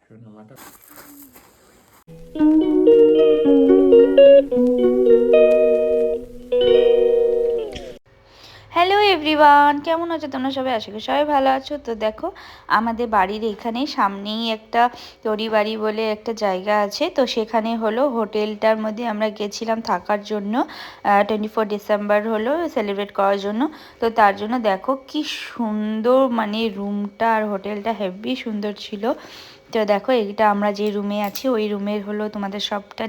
Hello everyone, কেমন আছো তোমরা সবাই? আশা করি সবাই ভালো আছো। তো দেখো, আমাদের বাড়ির এখানে সামনেই একটা তরি বাড়ি বলে একটা জায়গা আছে। তো সেখানে হলো হোটেলটার মধ্যে আমরা গেছিলাম থাকার জন্য। 24 ডিসেম্বর হলো সেলিব্রেট করার জন্য। তো তার জন্য দেখো কি সুন্দর, মানে রুমটা আর হোটেলটা হেভি সুন্দর ছিল। তো দেখো, এইটা আমরা যে রুমে আছি ওই রুমের হলো তোমাদের সবটা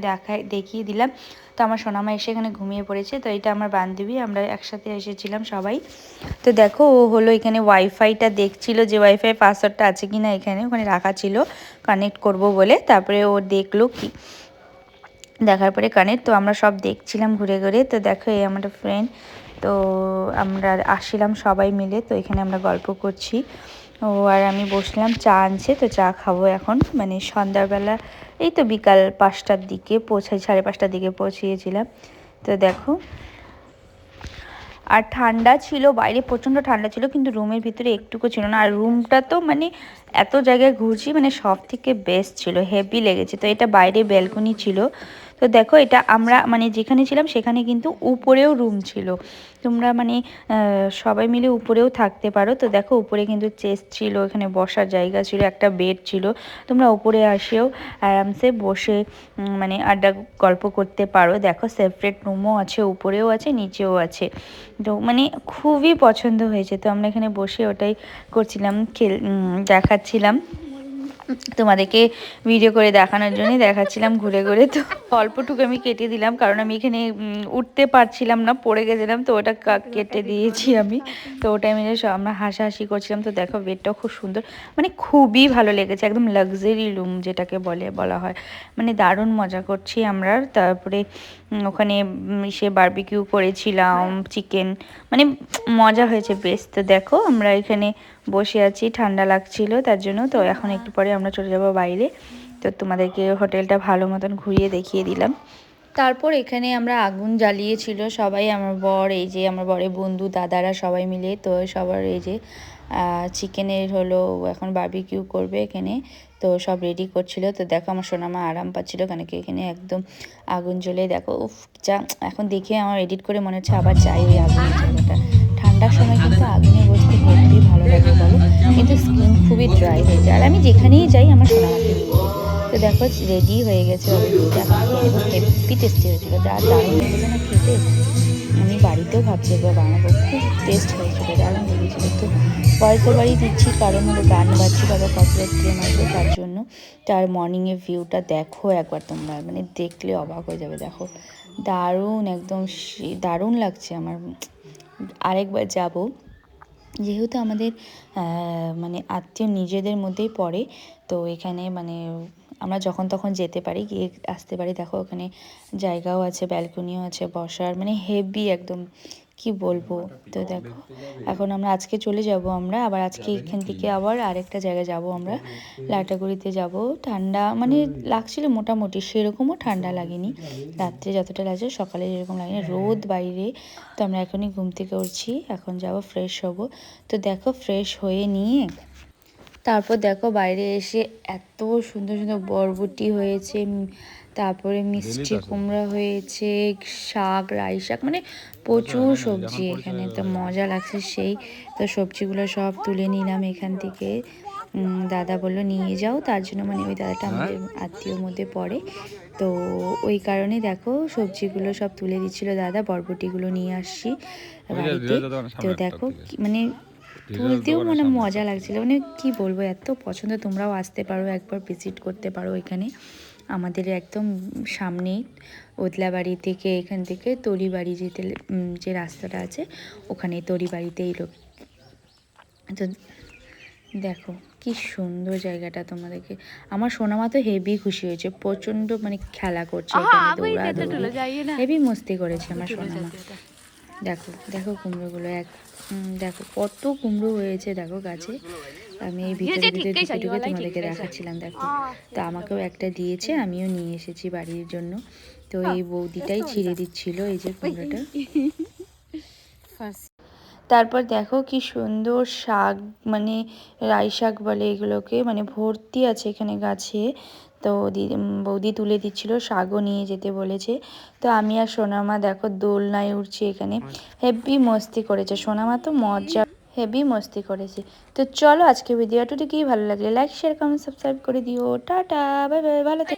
দেখিয়ে দিলাম। তো আমার সোনামা এসে এখানে ঘুমিয়ে পড়েছে। তো এটা আমার বান্ধবী, আমরা একসাথে এসেছিলাম সবাই। তো দেখো, ও হলো এখানে ওয়াইফাইটা দেখছিল যে ওয়াইফাই পাসওয়ার্ডটা আছে কিনা, এখানে ওখানে রাখা ছিল কানেক্ট করব বলে। তারপরে ও দেখলো, কি দেখার পরে কানেক্ট। তো আমরা সব দেখছিলাম ঘুরে ঘুরে। তো দেখো, এই আমার ফ্রেন্ড। তো আমরা আসছিলাম সবাই মিলে। তো এখানে আমরা গল্প করছি। ও আর আমি বসলাম, চা আনছে, তো চা খাবো এখন, মানে সন্ধ্যাবেলা। এই তো বিকাল 5টার দিকে পৌঁছাই, 5:30টার দিকে পৌঁছিয়েছিলাম। তো দেখো, আর ঠান্ডা ছিল, বাইরে প্রচণ্ড ঠান্ডা ছিল, কিন্তু রুমের ভিতরে একটুকু ছিল না। আর রুমটা তো মানে এত জায়গায় ঘুরছি, মানে সব থেকে বেস্ট ছিল, হেভি লেগেছে। তো এটা বাইরে ব্যালকনি ছিল। তো দেখো, এটা আমরা মানে যেখানে ছিলাম সেখানে কিন্তু উপরেও রুম ছিল। তোমরা মানে সবাই মিলে উপরেও থাকতে পারো। তো দেখো, উপরে কিন্তু চেস্ট ছিল, এখানে বসার জায়গা ছিল, একটা বেড ছিল। তোমরা উপরে আসেও আরামসে বসে মানে আড্ডা গল্প করতে পারো। দেখো, সেপারেট রুমও আছে, উপরেও আছে, নিচেও আছে। তো মানে খুবই পছন্দ হয়েছে। তো আমরা এখানে বসে ওটাই করছিলাম, দেখাচ্ছিলাম তোমাদেরকে, ভিডিও করে দেখানোর জন্যই দেখাচ্ছিলাম ঘুরে ঘুরে। তো অল্পটুকু আমি কেটে দিলাম, কারণ আমি এখানে উঠতে পারছিলাম না, পড়ে গেছিলাম। তো ওটা কেটে দিয়েছি আমি। তো ওটা আমি আমরা হাসাহাসি করছিলাম। তো দেখো, বেডটাও খুব সুন্দর, মানে খুবই ভালো লেগেছে, একদম লাক্সারি রুম যেটাকে বলা হয়। মানে দারুণ মজা করছি আমরা। তারপরে ওখানে সে বারবিকিউ করেছিলাম, চিকেন, মানে মজা হয়েছে বেশ। তো দেখো, আমরা এখানে বসে আছি, ঠান্ডা লাগছিল তার জন্য। তো এখন একটু পরে আমরা চলে যাব বাইরে। তো তোমাদেরকে হোটেলটা ভালো মতন ঘুরিয়ে দেখিয়ে দিলাম। তারপর এখানে আমরা আগুন জ্বালিয়েছিল সবাই, আমার বর, এই যে আমার বরের বন্ধু, দাদারা সবাই মিলে। তো সবার এই যে চিকেনের হলো এখন বারবিকিউ করবে এখানে। তো সব রেডি করছিল। তো দেখো, আমার সোনামা আরাম পাচ্ছিল, কেন কি এখানে একদম আগুন জ্বলে। দেখো, উফ, যা এখন দেখে আমার এডিট করে মনে হচ্ছে আবার যাই ওই আগুনের জায়গাটা। ঠান্ডার সময় কিন্তু আগুনে বসতে হেভি ভালো লাগে বলো, কিন্তু স্কিন খুবই ড্রাই হয়ে যায়। আর আমি যেখানেই যাই আমার সোনামাকে নিয়ে যাই। তো দেখো, রেডি হয়ে গেছে অলরেডি, এখন খেয়ে নেবো। হেভি টেস্টি হয়েছিল, দারুণ লেগেছে না খেতে। আমি বাড়িতেও ভাবছি একবার বানাবো, খুব টেস্ট হয়েছিল, দারুণ লেগেছিল। তো ভয়েস ওভারই দিচ্ছি, কারণ হলো গান বাজছিল, আবার কপিরাইট ক্লেম আসবে তার জন্য। তার মর্নিংয়ের ভিউটা দেখো একবার তোমরা, মানে দেখলে অবাক হয়ে যাবে। দেখো, দারুণ, একদম দারুণ লাগছে আমার। আরেকবার যাব, যেহেতু আমাদের মানে আত্মীয় নিজেদের মধ্যেই পড়ে। তো এখানে মানে আমরা যখন তখন যেতে পারি, গিয়ে আসতে পারি। দেখো, ওখানে জায়গাও আছে, ব্যালকনিও আছে বসার, মানে হেভি একদম, কি বলবো। তো দেখো, এখন আমরা আজকে চলে যাব, আমরা আবার আজকে এখান থেকে আবার আরেকটা জায়গায় যাব, আমরা লাটাগুড়িতে যাব। ঠান্ডা মানে লাগছিল মোটামুটি, সেরকমও ঠান্ডা লাগেনি রাত্রে যতটা লাগছে, সকালে যেরকম লাগেনি, রোদ বাইরে। তো আমরা এখনই ঘুম থেকে উঠছি, এখন যাব ফ্রেশ হব। তো দেখো, ফ্রেশ হয়ে নিয়ে তারপর দেখো, বাইরে এসে এত সুন্দর সুন্দর বরবটি হয়েছে, তারপরে মিষ্টি কুমড়া হয়েছে, শাক, রাই শাক, মানে প্রচুর সবজি এখানে। তো মজা লাগছে সেই। তো সবজিগুলো সব তুলে নিলাম এখান থেকে। দাদা বললো নিয়ে যাও, তার জন্য, মানে ওই দাদাটা আমাদের আত্মীয়র মধ্যে পড়ে। তো ওই কারণে দেখো, সবজিগুলো সব তুলে দিচ্ছিল দাদা, বরবটিগুলো নিয়ে আসছি বাড়িতে। তো দেখো, মানে তুলতেও মানে মজা লাগছিল, মানে কি বলবো, এত পছন্দ। তোমরাও আসতে পারো, একবার ভিজিট করতে পারো এখানে। আমাদের একদম সামনেই ওদলাবাড়ি থেকে, এখান থেকে তরিবাড়ি যেতে যে রাস্তাটা আছে, ওখানে তরিবাড়িতে এই লোক। তো দেখো কি সুন্দর জায়গাটা তোমাদেরকে। আমার সোনামা তো হেভি খুশি হয়েছে, প্রচণ্ড মানে খেলা করছে এখানে, দৌড়াদৌড়ি, হেভি মস্তি করেছে আমার সোনামা। দেখো দেখো কুমড়োগুলো, দেখো কত কুমড়ো হয়েছে দেখো গাছে। আমি এই ভিতরে ভিতরে ঢুকে ঢুকে তোমাদেরকে দেখাচ্ছিলাম। দেখো, তো আমাকেও একটা দিয়েছে, আমিও নিয়ে এসেছি বাড়ির জন্য। তো এই বৌদিটাই ছিঁড়ে দিচ্ছিল এই যে কুমড়োটা। তারপর দেখো কি সুন্দর শাক, মানে রাই শাক বলে এগুলোকে, মানে ভর্তি আছে এখানে গাছে। তো বৌদি তুলে দিচ্ছিল, শাকও নিয়ে যেতে বলেছে। তো আমি আর সোনামা দেখো দোলনায় উঠছি এখানে, হেভি মস্তি করেছে সোনামা, তো মজা হেভি মস্তি করেছে। তো চলো আজকে ভিডিওটা কি ভালো লাগলে লাইক শেয়ার কমেন্ট সাবস্ক্রাইব করে দিও। টাটা, বাই বাই, ভালো থেকো।